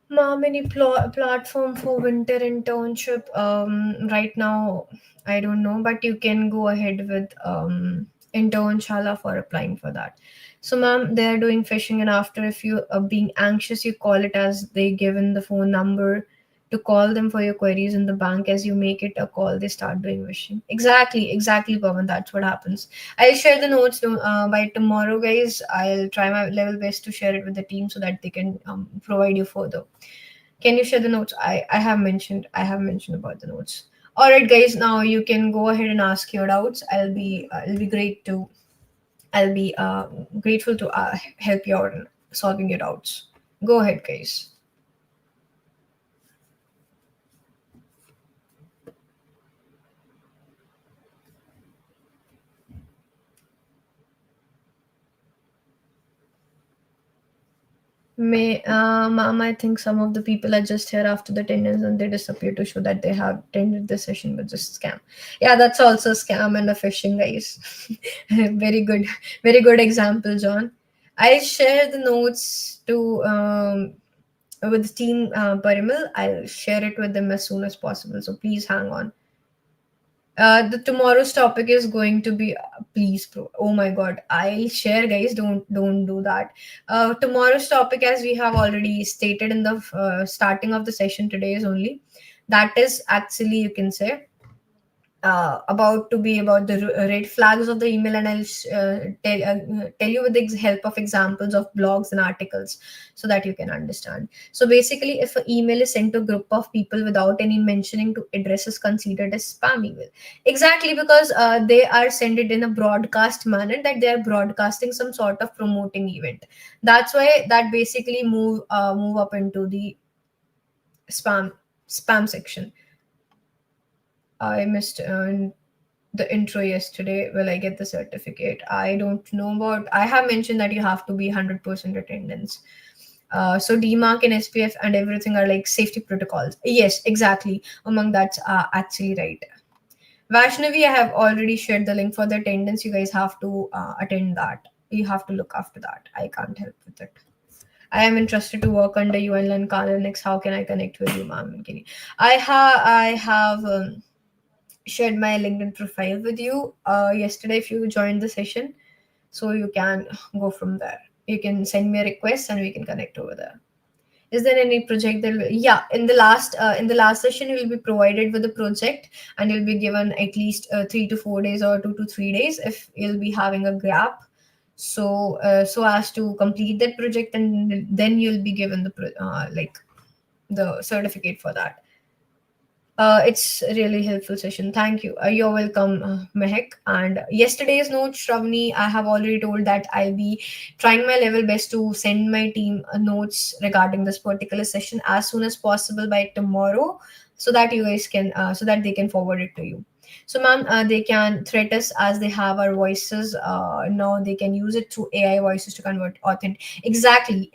Mom, any platform for winter internship? Right now, I don't know, but you can go ahead with Internshala for applying for that. So, ma'am, they are doing phishing, and after if you are being anxious, you call it as they given the phone number to call them for your queries in the bank. As you make it a call, they start doing phishing. Exactly, Pawan. That's what happens. I'll share the notes by tomorrow, guys. I'll try my level best to share it with the team so that they can provide you further. Can you share the notes? I have mentioned about the notes. All right, guys. Now you can go ahead and ask your doubts. I'll be great to I'll be grateful to help you out in solving your doubts. Go ahead, guys. Ma'am, I think some of the people are just here after the attendance and they disappear to show that they have attended the session, but just scam. Yeah, that's also a scam and a phishing, guys. Very good example, John. I'll share the notes to with team Parimal. I'll share it with them as soon as possible. So please hang on. The tomorrow's topic is going to be please bro, oh my god, I'll share, guys, don't do that. Tomorrow's topic, as we have already stated in the starting of the session today, is only that is actually, you can say, about to be about the red flags of the email, and I'll tell you with the help of examples of blogs and articles so that you can understand. So basically, if an email is sent to a group of people without any mentioning to address, is considered as spam email. Exactly, because they are sent it in a broadcast manner, that they are broadcasting some sort of promoting event. That's why that basically move up into the spam spam section. I missed the intro yesterday. Will I get the certificate? I don't know about. I have mentioned that you have to be 100% attendance. So DMARC and SPF and everything are like safety protocols. Yes, exactly. Among that's actually right. Vaishnavi, I have already shared the link for the attendance. You guys have to attend that. You have to look after that. I can't help with it. I am interested to work under you and learn Kala next. How can I connect with you, ma'am? I have shared my LinkedIn profile with you yesterday if you joined the session. So you can go from there. You can send me a request and we can connect over there. Is there any project that yeah, in the last session you will be provided with a project, and you'll be given at least 3 to 4 days or 2 to 3 days if you'll be having a gap. So as to complete that project, and then you'll be given like the certificate for that. It's a really helpful session. Thank you. You're welcome, Mehak. And yesterday's note, Shravani, I have already told that I'll be trying my level best to send my team notes regarding this particular session as soon as possible by tomorrow, so that you guys can, so that they can forward it to you. So, ma'am, they can threat us as they have our voices. Now they can use it through AI voices to convert authentic. Exactly,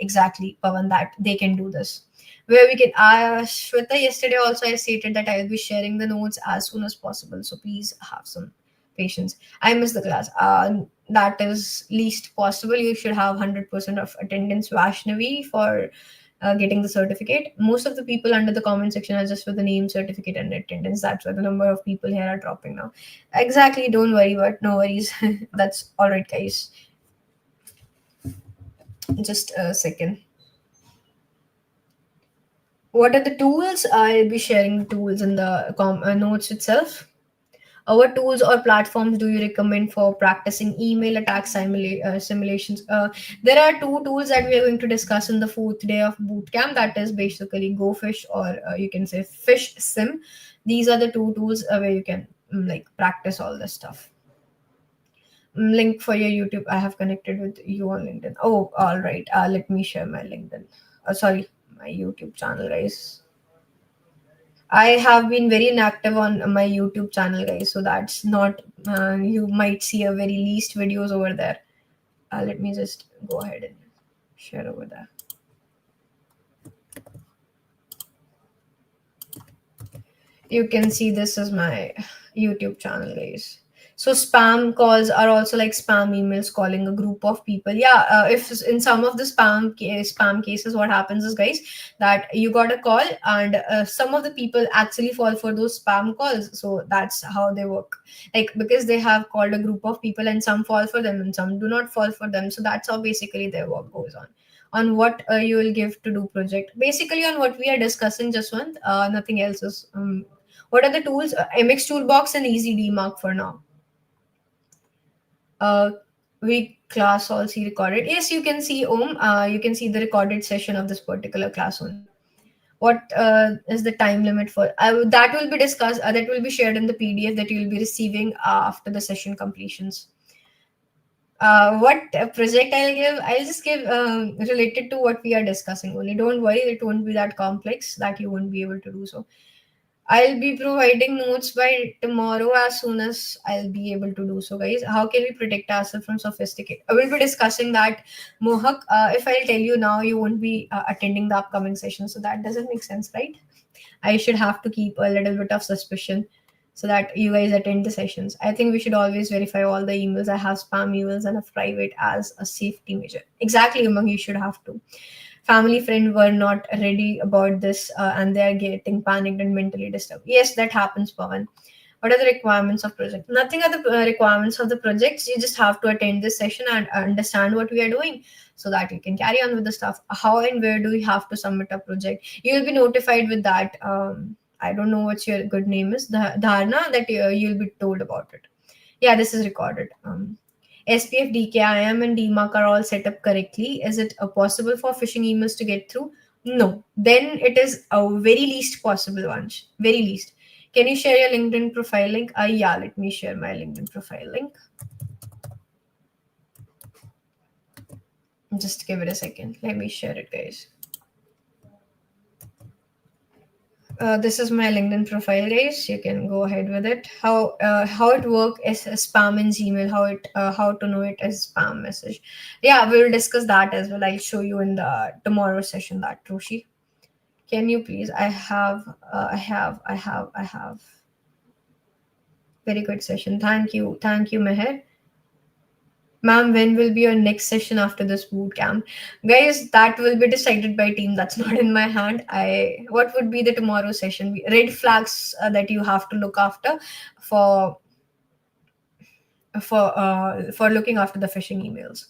Pavan, that they can do this where we can Shweta, yesterday also I stated that I will be sharing the notes as soon as possible, so please have some patience. I missed the class. That is least possible. You should have 100% of attendance, Vaishnavi, for getting the certificate. Most of the people under the comment section are just for the name, certificate, and attendance. That's why the number of people here are dropping now. Exactly, don't worry, but no worries. That's all right, guys. Just a second. What are the tools? I'll be sharing the tools in the notes itself. What tools or platforms do you recommend for practicing email attack simulations? There are two tools that we are going to discuss in the fourth day of bootcamp. That is basically GoFish, or you can say Fish Sim. These are the two tools where you can like practice all this stuff. Link for your YouTube. I have connected with you on LinkedIn. Oh, all right. Let me share my LinkedIn. Sorry, my YouTube channel, guys. I have been very inactive on my YouTube channel, guys. So that's not, you might see a very least videos over there. Let me just go ahead and share over there. You can see this is my YouTube channel, guys. So spam calls are also like spam emails calling a group of people. Yeah, if in some of the spam cases, what happens is, guys, that you got a call, and some of the people actually fall for those spam calls. So that's how they work. Like, because they have called a group of people, and some fall for them and some do not fall for them. So that's how basically their work goes on what you will give to do project, basically on what we are discussing, just one, nothing else is what are the tools? MX Toolbox and Easy DMark for now. Uh, we class all see recorded. Yes, you can see Om. You can see the recorded session of this particular class only. What is the time limit for? That will be discussed. That will be shared in the PDF that you will be receiving after the session completions. What project I'll give? I'll just give related to what we are discussing only. Don't worry, it won't be that complex that you won't be able to do so. I'll be providing notes by tomorrow as soon as I'll be able to do so, guys. How can we protect ourselves from sophisticated? I will be discussing that, Mohak. If I'll tell you now, you won't be attending the upcoming session, so that doesn't make sense, right? I should have to keep a little bit of suspicion so that you guys attend the sessions. I think we should always verify all the emails. I have spam emails and a private as a safety measure. Exactly, Umang, you should have to. Family friend were not ready about this, and they are getting panicked and mentally disturbed. Yes, that happens, Pavan. What are the requirements of project? Nothing are the requirements of the projects. You just have to attend this session and understand what we are doing, so that you can carry on with the stuff. How and where do we have to submit a project? You will be notified with that. I don't know what your good name is, the Dharna, that you'll be told about it. Yeah, this is recorded. SPF, DKIM, and DMARC are all set up correctly. Is it possible for phishing emails to get through? No. Then it is a very least possible one. Very least. Can you share your LinkedIn profile link? Yeah, let me share my LinkedIn profile link. Just give it a second. Let me share it, guys. This is my LinkedIn profile, guys. You can go ahead with it. How it work is a spam in Gmail. How to know it as spam message. Yeah, we will discuss that as well. I'll show you in the tomorrow session. That Roshi, can you please? I have. Very good session. Thank you, Meher. Ma'am, when will be your next session after this boot camp? Guys, that will be decided by team. That's not in my hand. What would be the tomorrow session? Red flags that you have to look after for for looking after the phishing emails.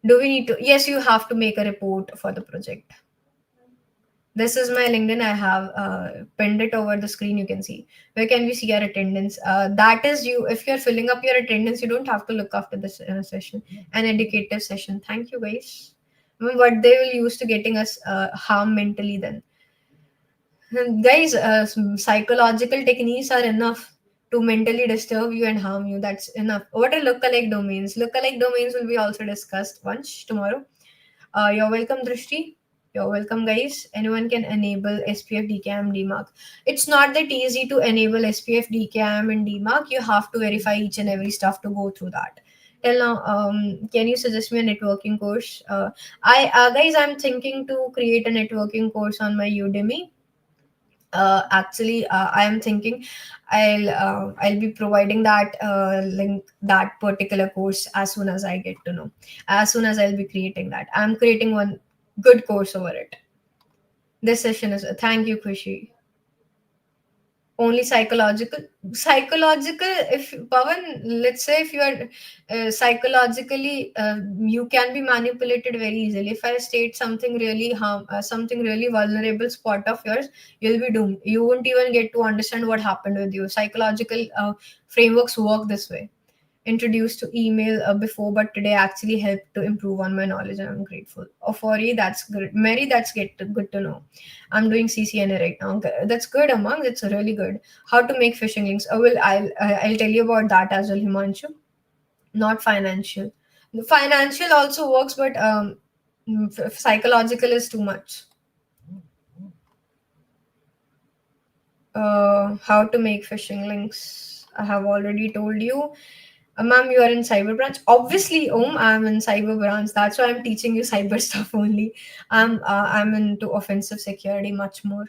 Do we need to? Yes, you have to make a report for the project. This is my LinkedIn. I have pinned it over the screen. You can see. Where can we see our attendance? That is you. If you're filling up your attendance, you don't have to look after this session. An educative session. Thank you, guys. I mean, what they will use to getting us harm mentally then. Guys, psychological techniques are enough to mentally disturb you and harm you. That's enough. What are lookalike domains? Lookalike domains will be also discussed once tomorrow. You're welcome, Drishti. You're welcome, guys. Anyone can enable SPF, DKM, DMARC. It's not that easy to enable SPF, DKM, and DMARC. You have to verify each and every stuff to go through that. Till now, can you suggest me a networking course? Guys, I'm thinking to create a networking course on my Udemy. Actually, I am thinking I'll be providing that link, that particular course, as soon as I get to know, as soon as I'll be creating that. I'm creating one good course over it. This session is thank you, Kushi. Only psychological. If Pavan, let's say if you are psychologically, you can be manipulated very easily. If I state something really something really vulnerable spot of yours, you'll be doomed. You won't even get to understand what happened with you. Psychological frameworks work this way. Introduced to email before, but today actually helped to improve on my knowledge, and I'm grateful. Oh, Fori, that's good. Mary, that's good to know. I'm doing CCNA right now. That's good, Among. It's really good. How to make phishing links? I'll tell you about that as well, Himanshu. Not financial. The financial also works, but psychological is too much. How to make phishing links? I have already told you. Ma'am, you are in cyber branch. Obviously, I'm in cyber branch. That's why I'm teaching you cyber stuff only. I'm into offensive security much more.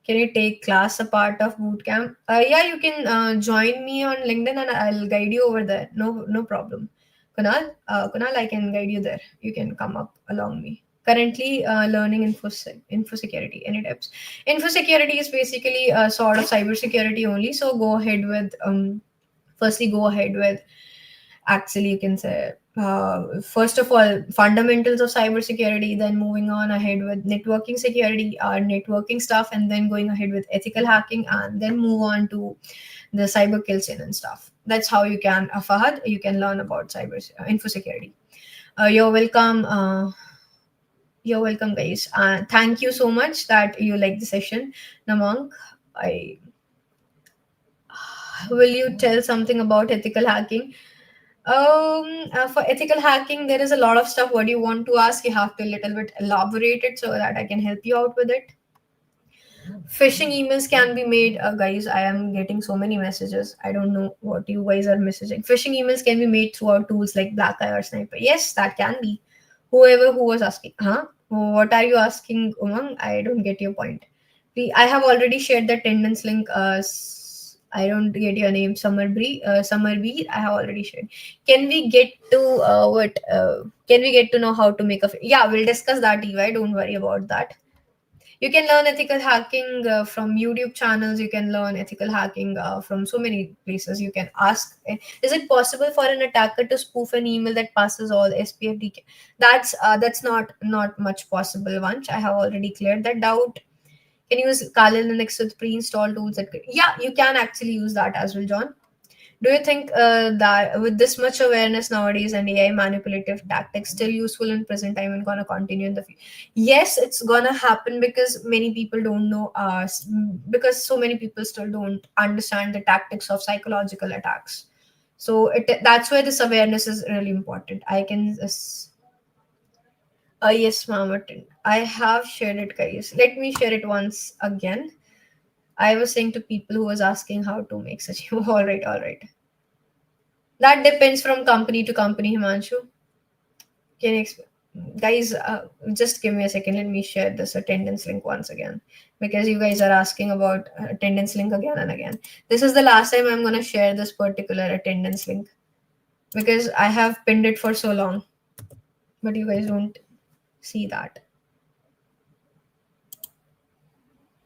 Can you take class a part of bootcamp? Yeah, you can join me on LinkedIn and I'll guide you over there. No problem. Kunal, I can guide you there. You can come up along me. Currently learning info security. Any tips? Info security is basically a sort of cyber security only. So go ahead with firstly go ahead with, actually you can say, first of all, fundamentals of cybersecurity, then moving on ahead with networking security or networking stuff, and then going ahead with ethical hacking, and then move on to the cyber kills in and stuff. That's how you can, Fahad, you can learn about cyber info security. You're welcome. You're welcome, guys. Thank you so much that you like the session. Namang, I will you tell something about ethical hacking? For ethical hacking, there is a lot of stuff. What do you want to ask? You have to little bit elaborate it so that I can help you out with it. Phishing emails can be made, guys. I am getting so many messages. I don't know what you guys are messaging. Phishing emails can be made throughout tools like Black Eye or Sniper. Yes, that can be. Whoever who was asking, huh? What are you asking, Umang? I don't get your point. I have already shared the attendance link. I don't get your name, Summer Bree. Summer B. I have already shared. Can we get to what? Can we get to know how to make a? Yeah, we'll discuss that, Eva. Don't worry about that. You can learn ethical hacking from YouTube channels. You can learn ethical hacking from so many places. You can ask, is it possible for an attacker to spoof an email that passes all SPFDK? That's not much possible. Once I have already cleared that doubt. Can you use Kali Linux with pre-installed tools? Yeah, you can actually use that as well, John. Do you think that with this much awareness nowadays and AI manipulative tactics still useful in present time and gonna continue in the future? Yes, it's gonna happen because many people don't know. Because so many people still don't understand the tactics of psychological attacks. So that's why this awareness is really important. I can. Yes, ma'am. I have shared it, guys. Let me share it once again. I was saying to people who was asking how to make such. All right. That depends from company to company, Himanshu. Can you guys, just give me a second. Let me share this attendance link once again because you guys are asking about attendance link again and again. This is the last time I'm going to share this particular attendance link. because I have pinned it for so long, but you guys don't see that.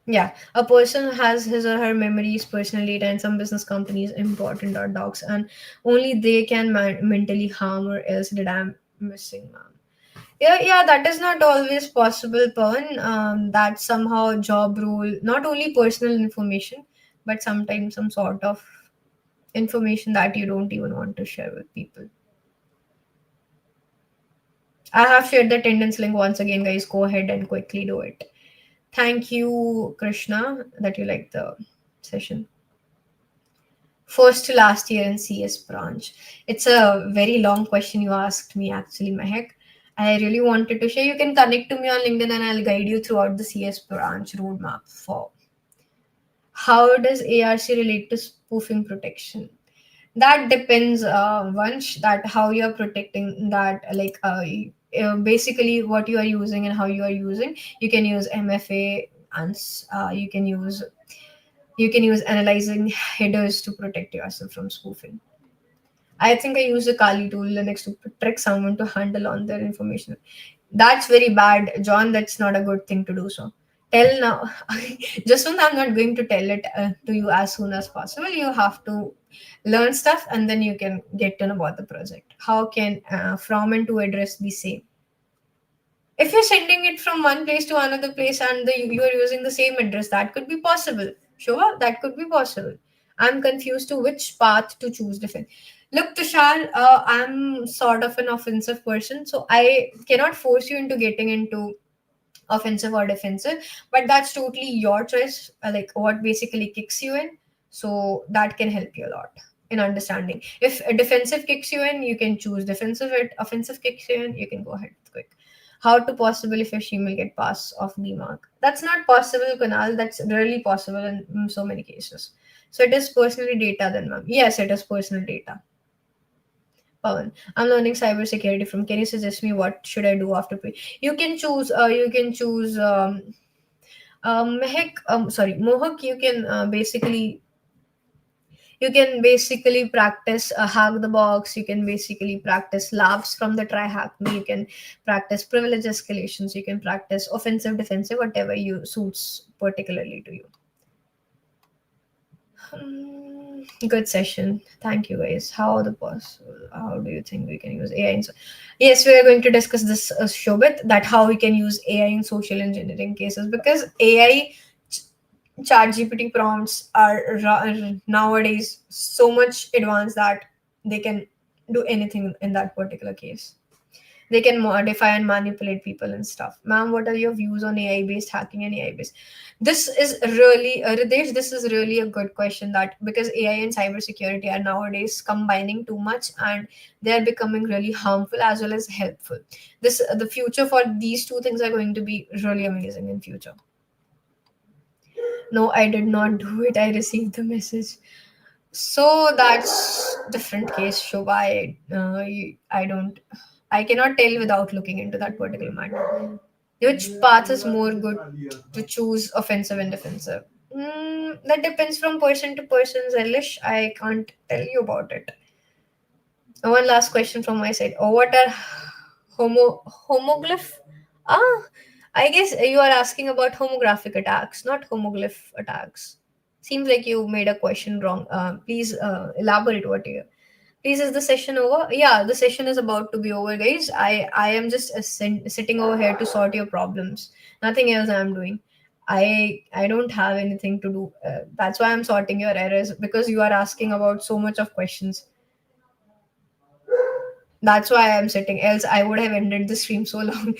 Yeah, a person has his or her memories, personal data, and some business companies important are docs, and only they can mentally harm, or else did I'm missing, ma'am. Yeah, yeah, that is not always possible, Pawan. That somehow job role, not only personal information, but sometimes some sort of information that you don't even want to share with people. I have shared the attendance link once again, guys. Go ahead and quickly do it. Thank you, Krishna, that you liked the session. First to last year in CS branch. It's a very long question you asked me, actually, Mehak. I really wanted to share. You can connect to me on LinkedIn and I'll guide you throughout the CS branch roadmap for how does ARC relate to spoofing protection. That depends, once that how you're protecting that, like basically what you are using and how you are using. You can use MFA, and you can use analyzing headers to protect yourself from spoofing. I think I use the Kali tool Linux to trick someone to handle on their information. That's very bad, John. That's not a good thing to do. So tell now. Just one, I'm not going to tell it to you as soon as possible. You have to learn stuff and then you can get to know about the project. How can from and to address be same? If you're sending it from one place to another place and you are using the same address, that could be possible. Sure, that could be possible. I'm confused to which path to choose different. Look, Tushar, I'm sort of an offensive person, so I cannot force you into getting into offensive or defensive, but that's totally your choice, like what basically kicks you in. So that can help you a lot in understanding. If a defensive kicks you in, you can choose defensive. If offensive kicks you in, you can go ahead with quick. How to possible if a shame will get pass of the mark? That's not possible, Kunal. That's really possible in so many cases. So it is personally data then, ma'am. Yes, it is personal data. Pawan, I'm learning cybersecurity from. Can you suggest me what should I do after pre? You can choose. You can choose. Mehak. Sorry, Mohak. You can basically practice hack the box. You can basically practice labs from the try hack me. You can practice privilege escalations. You can practice offensive, defensive, whatever you suits particularly to you. Good session. Thank you, guys. How the possible? How do you think we can use AI Yes, we are going to discuss this, Shobit, that how we can use AI in social engineering cases, because AI chat GPT prompts are nowadays so much advanced that they can do anything in that particular case. They can modify and manipulate people and stuff. Ma'am, what are your views on AI based hacking and AI based? This is really, Ridesh, this is really a good question, that because AI and cybersecurity are nowadays combining too much and they are becoming really harmful as well as helpful. The future for these two things are going to be really amazing in future. No, I did not do it. I received the message. So that's different case, Shobha. I don't. I cannot tell without looking into that particular matter. Which path is more good to choose, offensive and defensive? That depends from person to person, Zelish. I can't tell you about it. One last question from my side. What are homoglyph? Ah, I guess you are asking about homographic attacks, not homoglyph attacks. Seems like you made a question wrong. Please elaborate what you. Please, is the session over? Yeah, the session is about to be over, guys. I am just sitting over here to sort your problems. Nothing else I am doing. I don't have anything to do. That's why I'm sorting your errors, because you are asking about so much of questions. That's why I'm sitting. Else, I would have ended the stream so long.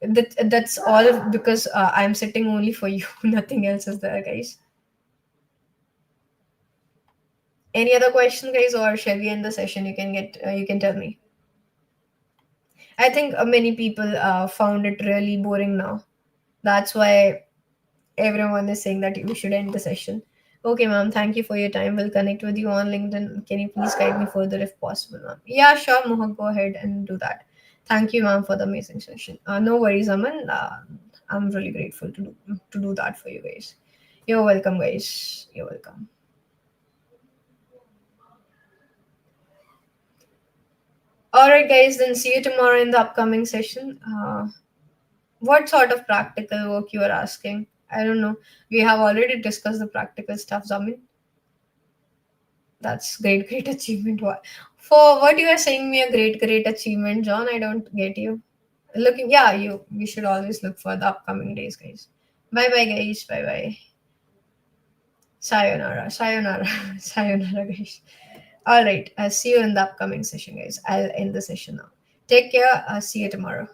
That's all because I'm sitting only for you. Nothing else is there, guys. Any other question, guys, or shall we end the session? You can tell me. I think many people found it really boring now. That's why everyone is saying that we should end the session. Okay, ma'am. Thank you for your time. We'll connect with you on LinkedIn. Can you please guide me further if possible, ma'am? Yeah, sure, Mohak. Go ahead and do that. Thank you, ma'am, for the amazing session. No worries, Aman. I'm really grateful to do that for you guys. You're welcome, guys. You're welcome. All right, guys. Then see you tomorrow in the upcoming session. What sort of practical work you are asking? I don't know. We have already discussed the practical stuff, Zamin. That's great, great achievement. What for? What you are saying me a great, great achievement, John? I don't get you. Looking, yeah, you. We should always look for the upcoming days, guys. Bye, bye, guys. Bye, bye. Sayonara, sayonara, sayonara, guys. All right. I'll see you in the upcoming session, guys. I'll end the session now. Take care. See you tomorrow.